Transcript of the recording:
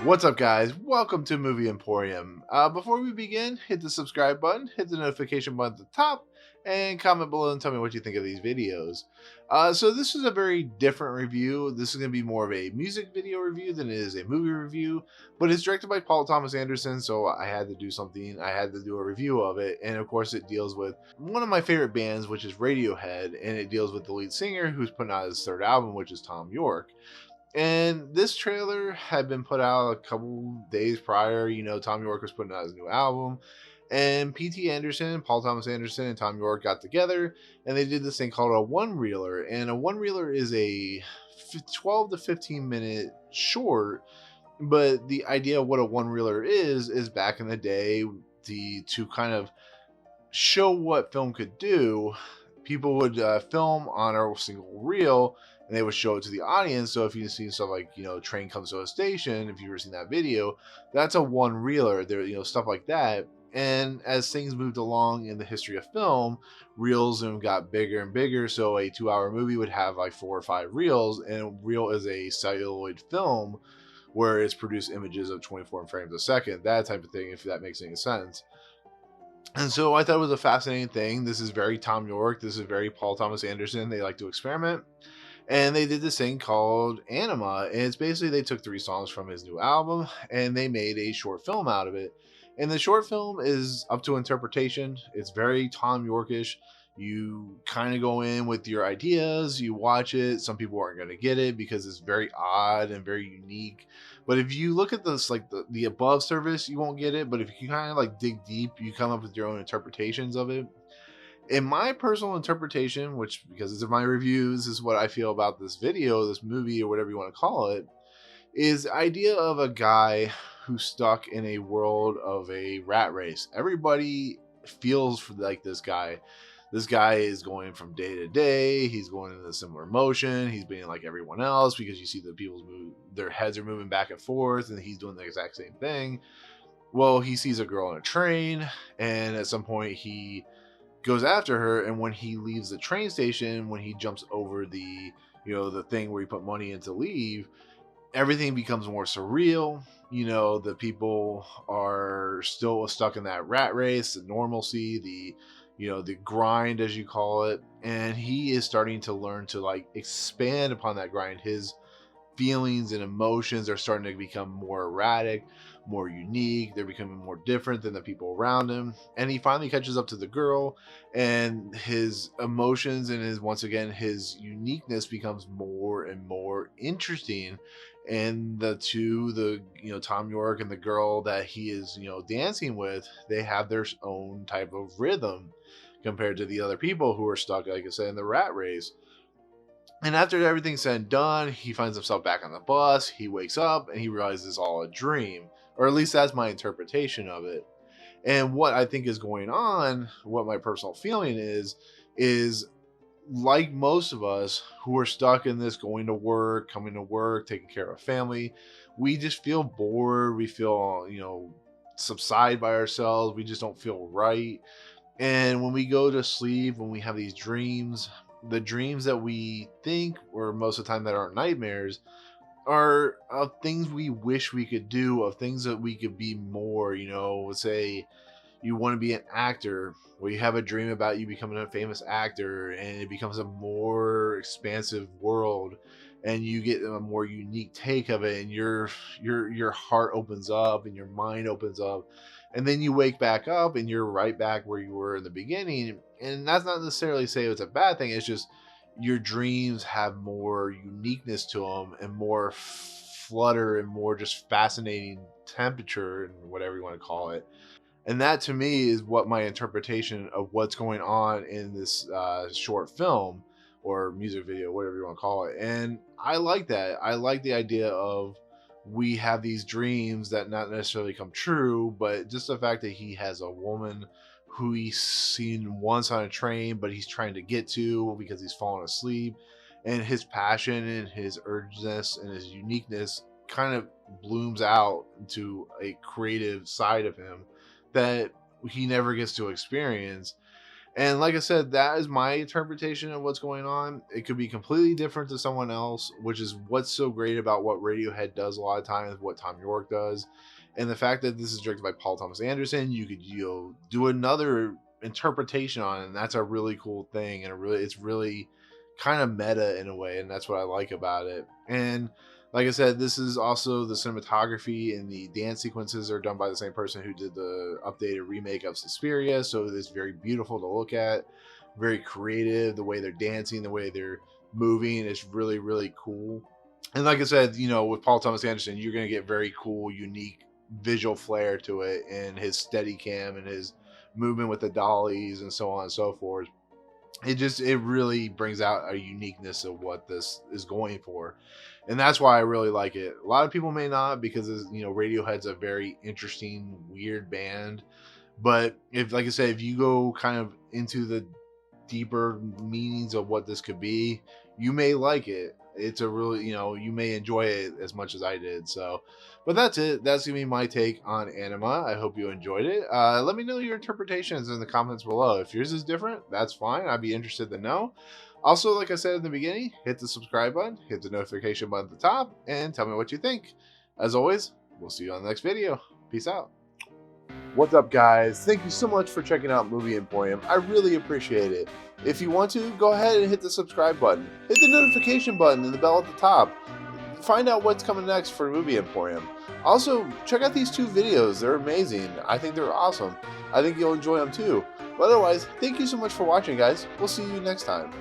What's up, guys? Welcome to Movie Emporium. Before we begin, hit the subscribe button, hit the notification button at the top, and comment below and tell me what you think of these videos. So this is a very different review. This is going to be more of a music video review than it is a movie review, but it's directed by Paul Thomas Anderson, so I had to do something. I had to do a review of it, and of course it deals with one of my favorite bands, which is Radiohead, and it deals with the lead singer who's putting out his third album, which is Thom Yorke. And this trailer had been put out a couple days prior. Thom Yorke was putting out his new album. And P.T. Anderson, Paul Thomas Anderson, and Thom Yorke got together and they did this thing called a one reeler. And a one reeler is a 12 to 15 minute short. But the idea of what a one reeler is back in the day, to kind of show what film could do, people would film on a single reel and they would show it to the audience. So if you've seen stuff like, Train Comes to a Station, if you've ever seen that video, that's a one reeler there, stuff like that. And as things moved along in the history of film, reels and got bigger and bigger. So a 2 hour movie would have like 4 or 5 reels, and reel is a celluloid film where it's produced images of 24 frames a second, that type of thing, if that makes any sense. And so I thought it was a fascinating thing. This is very Thom Yorke. This is very Paul Thomas Anderson. They like to experiment. And they did this thing called Anima. And it's basically they took 3 songs from his new album and they made a short film out of it. And the short film is up to interpretation. It's very Thom Yorke-ish. You kind of go in with your ideas, you watch it. Some people aren't going to get it because it's very odd and very unique. But if you look at this, like the above surface, you won't get it. But if you kind of like dig deep, you come up with your own interpretations of it. In my personal interpretation, which because it's in my reviews, is what I feel about this video, this movie, or whatever you want to call it, is the idea of a guy who's stuck in a world of a rat race. Everybody feels for like this guy. This guy is going from day to day. He's going in a similar motion. He's being like everyone else because you see the people's move, their heads are moving back and forth, and he's doing the exact same thing. Well, he sees a girl on a train, and at some point he goes after her. And when he leaves the train station, when he jumps over the thing where you put money in to leave, everything becomes more surreal. The people are still stuck in that rat race, the normalcy, the grind, as you call it. And he is starting to learn to like expand upon that grind. His feelings and emotions are starting to become more erratic, more unique. They're becoming more different than the people around him. And he finally catches up to the girl, and his emotions and his uniqueness becomes more and more interesting. And Thom Yorke and the girl that he is, dancing with, they have their own type of rhythm compared to the other people who are stuck, like I said, in the rat race. And after everything's said and done, he finds himself back on the bus. He wakes up and he realizes it's all a dream, or at least that's my interpretation of it. And what I think is going on, what my personal feeling is like most of us who are stuck in this going to work, coming to work, taking care of family, we just feel bored. We feel, subside by ourselves. We just don't feel right. And when we go to sleep, when we have these dreams, the dreams that we think, or most of the time that are nightmares, are of things we wish we could do, of things that we could be more. Let's say you want to be an actor, or you have a dream about you becoming a famous actor, and it becomes a more expansive world, and you get a more unique take of it, and your heart opens up and your mind opens up, and then you wake back up and you're right back where you were in the beginning. And that's not necessarily say it's a bad thing. It's just your dreams have more uniqueness to them and more flutter and more just fascinating temperature and whatever you want to call it. And that to me is what my interpretation of what's going on in this short film or music video, whatever you want to call it. And I like that. I like the idea of we have these dreams that not necessarily come true, but just the fact that he has a woman who he's seen once on a train, but he's trying to get to because he's fallen asleep, and his passion and his urgeness and his uniqueness kind of blooms out into a creative side of him that he never gets to experience. And like I said, that is my interpretation of what's going on. It could be completely different to someone else, which is what's so great about what Radiohead does a lot of times, what Thom Yorke does. And the fact that this is directed by Paul Thomas Anderson, you could do another interpretation on it, and that's a really cool thing. And it's really kind of meta in a way, and that's what I like about it. And like I said, this is also the cinematography and the dance sequences are done by the same person who did the updated remake of Suspiria. So it's very beautiful to look at, very creative. The way they're dancing, the way they're moving is really, really cool. And like I said, with Paul Thomas Anderson, you're going to get very cool, unique visual flair to it, and his steady cam and his movement with the dollies and so on and so forth. It really brings out a uniqueness of what this is going for, and that's why I really like it. A lot of people may not, because Radiohead's a very interesting, weird band, but if, like I said, if you go kind of into the deeper meanings of what this could be, you may like it. It's a really, you may enjoy it as much as I did. So, but that's it. That's gonna be my take on Anima. I hope you enjoyed it. Let me know your interpretations in the comments below. If yours is different, that's fine. I'd be interested to know. Also, like I said in the beginning, hit the subscribe button, hit the notification button at the top, and tell me what you think. As always, we'll see you on the next video. Peace out. What's up, guys? Thank you so much for checking out Movie Emporium. I really appreciate it. If you want to, go ahead and hit the subscribe button. Hit the notification button and the bell at the top. Find out what's coming next for Movie Emporium. Also, check out these 2 videos. They're amazing. I think they're awesome. I think you'll enjoy them too. But otherwise, thank you so much for watching, guys. We'll see you next time.